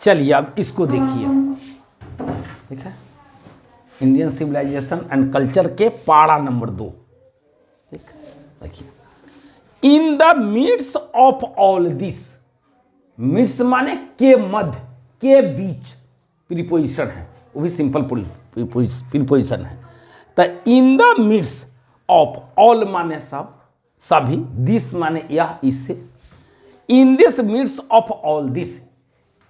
चलिए अब इसको देखिए, ठीक है, इंडियन सिविलाइजेशन एंड कल्चर के पारा नंबर 2, ठीक, देखिए, in the midst of all this, midst माने के मध्य, के बीच प्रीपोजिशन है, वो भी सिंपल प्रीपोजिशन है। तो in the midst of, all माने सब, सभी, दिस माने यह, इससे, in this midst of all this,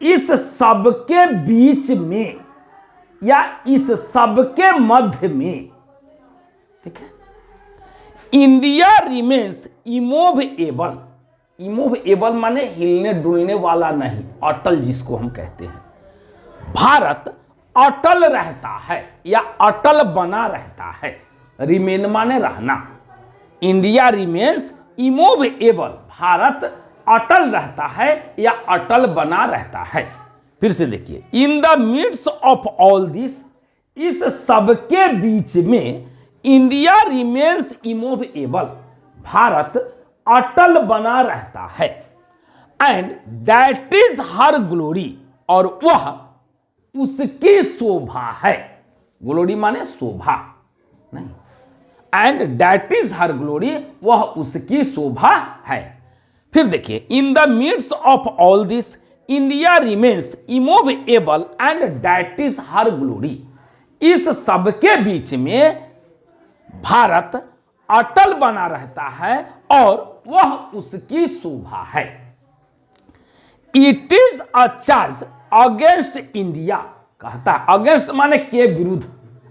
इस सब के बीच में या इस सब के मध्य में, ठीक है, इंडिया रिमेन्स इमोवेबल, इमोवेबल माने हिलने डुलने वाला नहीं, अटल जिसको हम कहते हैं, भारत अटल रहता है या अटल बना रहता है, रिमेन माने रहना, इंडिया रिमेन्स इमोवेबल, भारत अटल रहता है या अटल बना रहता है। फिर से देखिए, in the midst of all this, इस सब के बीच में, इंडिया रिमेन्स इमोवेबल, भारत अटल बना रहता है, and that is her glory, और वह उसकी शोभा है, ग्लोरी माने शोभा नहीं, and that is her glory, वह उसकी शोभा है। फिर देखिए, in the midst of all this, India remains immovable and that is her glory, इस सब के बीच में भारत अटल बना रहता है और वह उसकी शोभा है। It is a charge against India, कहता है, अगेंस्ट माने के विरुद्ध,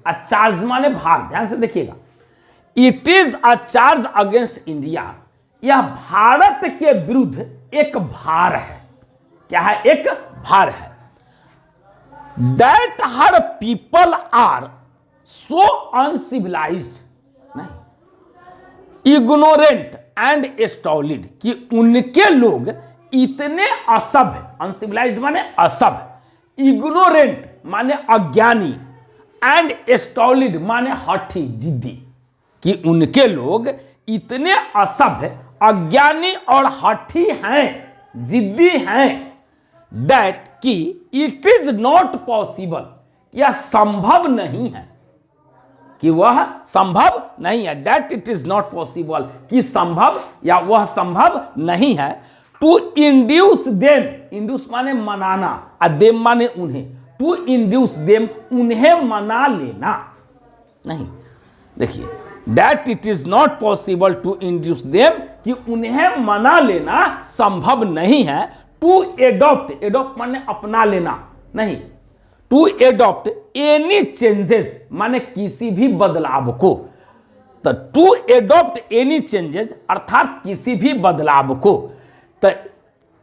अ चार्ज माने भार, ध्यान से देखिएगा, it is a charge against India, यह भारत के विरुद्ध एक भार है, क्या है, एक भार है। That her people are so uncivilized, नहीं, इग्नोरेंट एंड स्टॉलिड, कि उनके लोग इतने असभ्य, अनसिविलाइज्ड माने असभ्य, इग्नोरेंट माने अज्ञानी, एंड स्टॉलिड माने हठी जिद्दी, कि उनके लोग इतने असभ्य, अज्ञानी और हठी हैं, जिद्दी हैं, दैट कि इट इज नॉट पॉसिबल, यह संभव नहीं है, कि वह संभव नहीं है, that it is not possible, कि संभव या वह संभव नहीं है, टू इंड्यूस देम, इंड्यूस माने मनाना, और देम माने उन्हें, टू इंड्यूस देम, उन्हें मना लेना, नहीं, देखिए, that it is not possible to induce them, कि उन्हें मना लेना संभव नहीं है, टू एडॉप्ट, एडॉप्ट माने अपना लेना, नहीं, टू एडॉप्ट एनी चेंजेस माने किसी भी बदलाव को, तो टू एडॉप्ट एनी चेंजेस अर्थात किसी भी बदलाव को, तो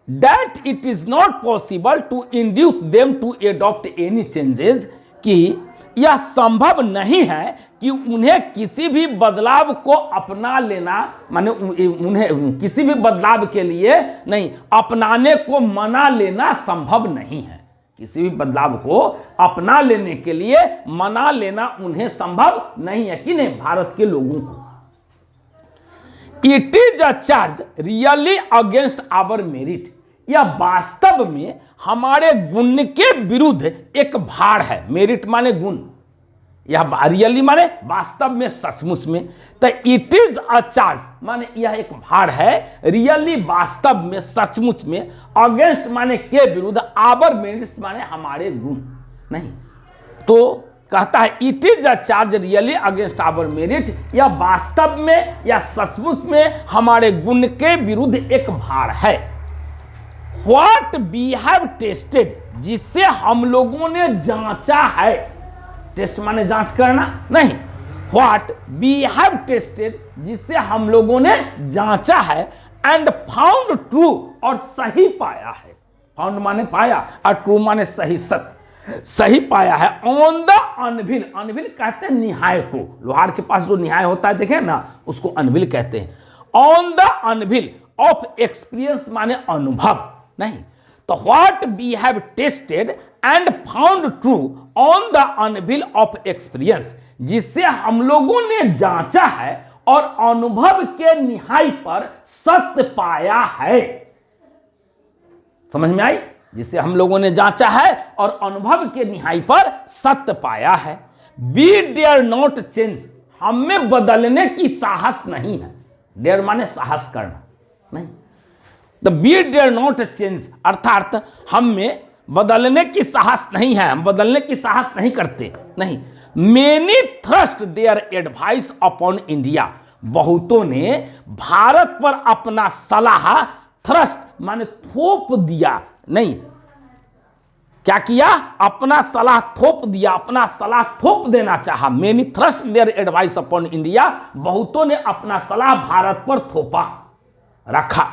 that it is not possible to induce them to adopt any changes, कि यह संभव नहीं है कि उन्हें किसी भी बदलाव को अपना लेना, माने उन्हें किसी भी बदलाव के लिए नहीं, अपनाने को मना लेना संभव नहीं है, किसी भी बदलाव को अपना लेने के लिए मना लेना उन्हें संभव नहीं है, कि नहीं, भारत के लोगों को। It is a charge really against our merit, यह वास्तव में हमारे गुण के विरुद्ध एक भार है, मेरिट माने गुण, यह रियली माने वास्तव में, सचमुच में, तो इट इज अ चार्ज माने यह एक भार है, रियली वास्तव में, सचमुच में, अगेंस्ट माने के विरुद्ध, आवर मेरिट्स माने हमारे गुण, नहीं, तो कहता है it is a charge really against our merit, यह वास्तव में या सचमुच में हमारे गुण के विरुद्ध एक भार है। व्हाट वी हैव टेस्टेड, जिससे हम लोगों ने जांचा है, टेस्ट माने जांच करना, नहीं, व्हाट वी हैव टेस्टेड, जिससे हम लोगों ने जांचा है, एंड फाउंड ट्रू, और सही पाया है, फाउंड माने पाया और ट्रू माने सही, सत्य, सही पाया है, ऑन द अनविल, अनविल कहते हैं निहाय को, लोहार के पास जो निहाय होता है देखें ना, उसको अनविल कहते हैं, on the anvil of experience माने अनुभव, नहीं, तो what we have tested and found true on the anvil of experience, जिससे हम लोगों ने जांचा है और अनुभव के निहाई पर सत्य पाया है। समझ में आई? जिसे हम लोगों ने जांचा है और अनुभव के निहाई पर सत्य पाया है। बी डेयर नॉट चेंज, हम में बदलने की साहस नहीं है। डेयर माने साहस करना, नहीं। The be dare not change अर्थात हम में बदलने की साहस नहीं है, हम बदलने की साहस नहीं करते, नहीं। Many thrust their advice upon India, बहुतों ने भारत पर अपना सलाह, थ्रस्ट माने थोप दिया, नहीं, क्या किया? अपना सलाह थोप दिया, अपना सलाह थोप देना चाहा। Many thrust their advice upon India, बहुतों ने अपना सलाह भारत पर थोपा, रखा।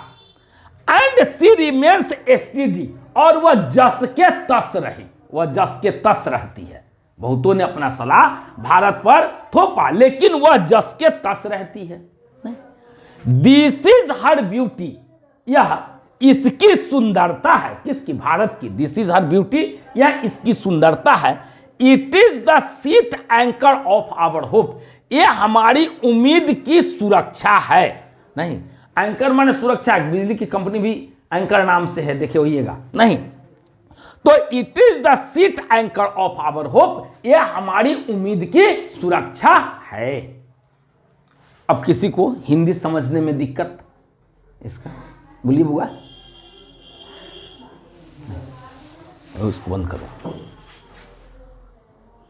एंड सी रिमेन्स स्टडी, और वह जस के तस रही, वह जस के तस रहती है। बहुतों ने अपना सलाह भारत पर थोपा, लेकिन वह जस के तस रहती है। दिस इज हर ब्यूटी, यह इसकी सुंदरता है। किसकी? भारत की। दिस इज हर ब्यूटी, यह इसकी सुंदरता है। It is the sheet anchor of our hope, यह हमारी उम्मीद की सुरक्षा है। नहीं, एंकर माने सुरक्षा, बिजली की कंपनी भी एंकर नाम से है, देखिए होइएगा, नहीं। तो it is the sheet anchor of our hope, यह हमारी उम्मीद की सुरक्षा है। अब किसी को हिंदी समझने में दिक्कत इसका? बोलिए बुआ, इसको बंद करो।